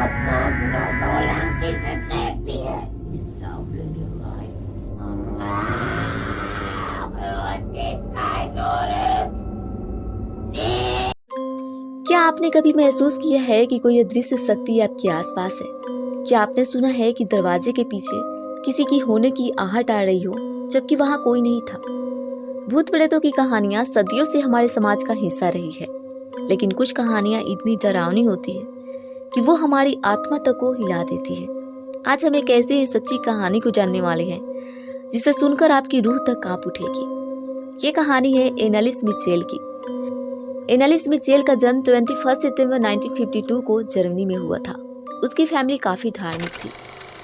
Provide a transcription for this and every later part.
क्या आपने कभी महसूस किया है कि कोई अदृश्य शक्ति आपके आसपास है? क्या आपने सुना है कि दरवाजे के पीछे किसी की होने की आहट आ रही हो जबकि वहां कोई नहीं था? भूत प्रेतों की कहानियां सदियों से हमारे समाज का हिस्सा रही है, लेकिन कुछ कहानियां इतनी डरावनी होती है कि वो हमारी आत्मा तक को हिला देती है। आज हम एक ऐसी सच्ची कहानी को जानने वाले हैं जिसे सुनकर आपकी रूह तक कांप उठेगी। ये कहानी है एनालिस मिचेल की। एनालिस मिचेल का जन्म 21 सितंबर 1952 को जर्मनी में हुआ था। उसकी फैमिली काफी धार्मिक थी।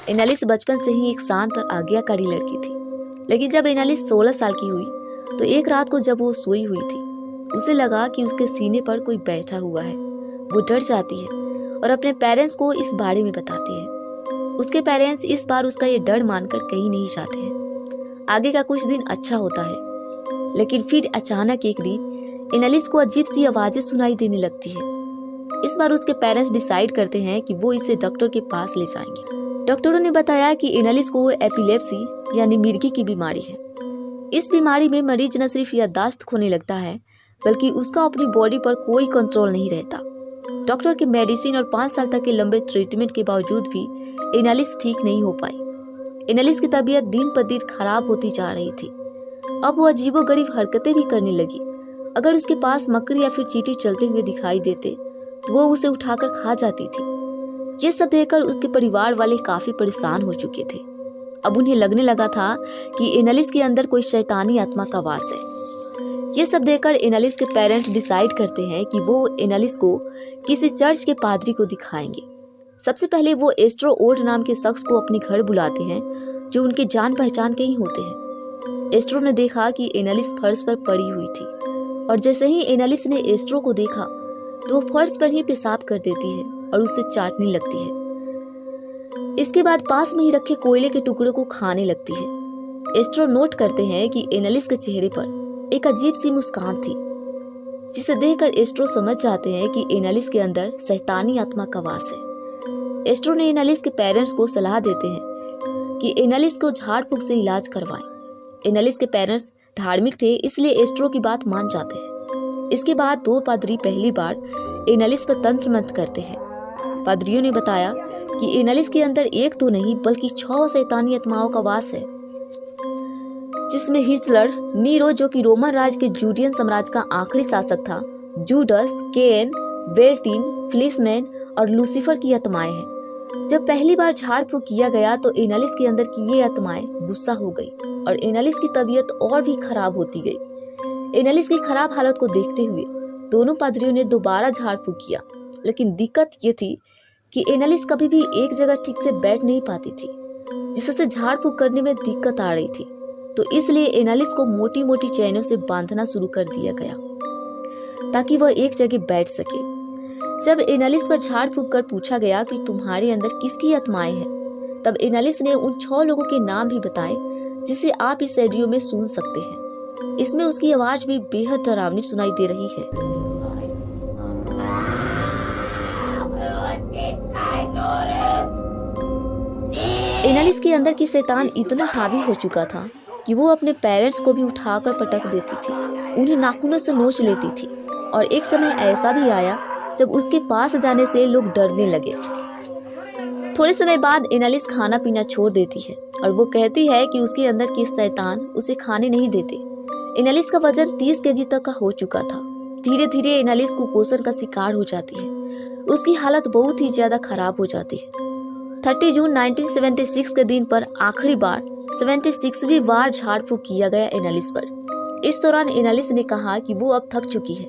एनालिस बचपन से ही एक शांत और आज्ञाकारी लड़की थी, लेकिन जब एनालिस 16 साल की हुई तो एक रात को जब वो सोई हुई थी, उसे लगा कि उसके सीने पर कोई बैठा हुआ है। वो डर जाती है और अपने पेरेंट्स को इस बारे में बताती है। उसके पेरेंट्स इस बार उसका ये डर मानकर कहीं नहीं जाते हैं। आगे का कुछ दिन अच्छा होता है, लेकिन फिर अचानक एक दिन एनालिस को अजीब सी आवाजें सुनाई देने लगती है। इस बार उसके पेरेंट्स डिसाइड करते हैं कि वो इसे डॉक्टर के पास ले जाएंगे। डॉक्टरों ने बताया कि एनालिस को एपिलेप्सी यानी मिर्गी की बीमारी है। इस बीमारी में मरीज न सिर्फ याददाश्त खोने लगता है, बल्कि उसका अपनी बॉडी पर कोई कंट्रोल नहीं रहता। डॉक्टर के मेडिसिन और 5 साल तक के लंबे ट्रीटमेंट के बावजूद भी एनालिस ठीक नहीं हो पाई। एनालिस की तबीयत दिन पर दिन खराब होती जा रही थी। अब वो अजीबोगरीब हरकतें भी करने लगी। अगर उसके पास मकड़ी या फिर चींटी चलते हुए दिखाई देते तो वो उसे उठाकर खा जाती थी। ये सब देखकर उसके परिवार वाले काफी परेशान हो चुके थे। अब उन्हें लगने लगा था कि एनालिस के अंदर कोई शैतानी आत्मा का वास है। ये सब देखकर एनालिस के पेरेंट्स डिसाइड करते हैं कि वो एनालिस को किसी चर्च के पादरी को दिखाएंगे। सबसे पहले वो एस्ट्रो ओल्ड नाम के शख्स को अपने घर बुलाते हैं, जो उनके जान पहचान के ही होते हैं। एस्ट्रो ने देखा कि एनालिस फर्श पर पड़ी हुई थी, और जैसे ही एनालिस ने एस्ट्रो को देखा तो वो फर्श पर ही पेशाब कर देती है और उसे चाटने लगती है। इसके बाद पास में ही रखे कोयले के टुकड़ों को खाने लगती है। एस्ट्रो नोट करते हैं कि एनालिस के चेहरे पर एक अजीब सी मुस्कान थी, जिसे देखकर एस्ट्रो समझ जाते हैं कि एनालिस के अंदर शैतानी आत्मा का वास है। एस्ट्रो ने एनालिस के पेरेंट्स को सलाह देते हैं कि एनालिस को झाड़ फूक से इलाज करवाएं। एनालिस के पेरेंट्स धार्मिक थे, इसलिए एस्ट्रो की बात मान जाते हैं। इसके बाद 2 पादरी पहली बार एनालिस पर तंत्र मंत्र करते हैं। पादरियों ने बताया कि एनालिस के अंदर एक तो नहीं बल्कि 6 शैतानी आत्माओं का वास है, जिसमें हिटलर, नीरो जो कि रोमन राज के जूडियन साम्राज्य का आखिरी शासक था, जूडस, केन, वेल्टिन, फ्लिसमैन और लूसीफर की आत्माएं हैं। जब पहली बार झाड़ फूक किया गया तो एनालिस के अंदर की ये आत्माएं गुस्सा हो गई और एनालिस की तबीयत और भी खराब होती गई। एनालिस की खराब हालत को देखते हुए दोनों पादरियों ने दोबारा झाड़ फूक किया, लेकिन दिक्कत ये थी कि एनालिस कभी भी एक जगह ठीक से बैठ नहीं पाती थी, जिससे झाड़ फूक करने में दिक्कत आ रही थी। तो इसलिए एनालिस को मोटी मोटी चैनों से बांधना शुरू कर दिया गया ताकि वह एक जगह बैठ सके। जब एनालिस पर झाड़ फूक कर पूछा गया कि तुम्हारे अंदर किसकी आत्माएं हैं, तब एनालिस ने उन 6 लोगों के नाम भी बताए जिसे आप इस ऑडियो में सुन सकते हैं। इसमें उसकी आवाज भी बेहद डरावनी सुनाई दे रही है। एनालिस के अंदर की शैतान इतना हावी हो चुका था कि वो अपने पेरेंट्स को भी उठाकर पटक देती थी, उन्हें नाखूनों से नोच लेती थी, और एक समय ऐसा भी आया जब उसके पास जाने से लोग डरने लगे। थोड़े समय बाद एनालिस खाना पीना छोड़ देती है और वो कहती है कि उसके अंदर की शैतान उसे खाने नहीं देते। एनालिस का वजन 30 केजी तक का हो चुका था। धीरे धीरे एनालिस कुपोषण का शिकार हो जाती है। उसकी हालत बहुत ही ज्यादा खराब हो जाती है। 30 जून 1976 के दिन पर आखिरी बार 76वीं बार झाड़ फूक किया गया एनालिस पर। इस दौरान एनालिस ने कहा कि वो अब थक चुकी है,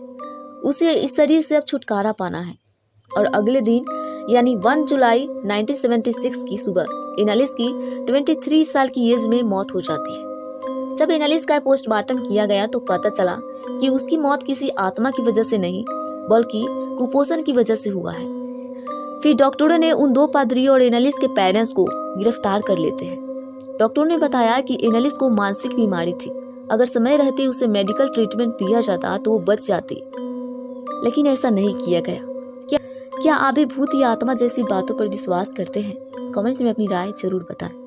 उसे इस शरीर से अब छुटकारा पाना है। और अगले दिन यानी 1 जुलाई 1976 की सुबह एनालिस की 23 साल की एज में मौत हो जाती है। जब एनालिस का पोस्टमार्टम किया गया तो पता चला कि उसकी मौत किसी आत्मा की वजह से नहीं बल्कि कुपोषण की वजह से हुआ है। फिर डॉक्टरों ने उन 2 पादरियों और एनालिस के पेरेंट्स को गिरफ्तार कर लेते हैं। डॉक्टरों ने बताया कि एनालिस को मानसिक बीमारी थी। अगर समय रहते उसे मेडिकल ट्रीटमेंट दिया जाता तो वो बच जाती, लेकिन ऐसा नहीं किया गया। क्या आप भी भूत या आत्मा जैसी बातों पर विश्वास करते हैं? कमेंट में अपनी राय जरूर बताएं।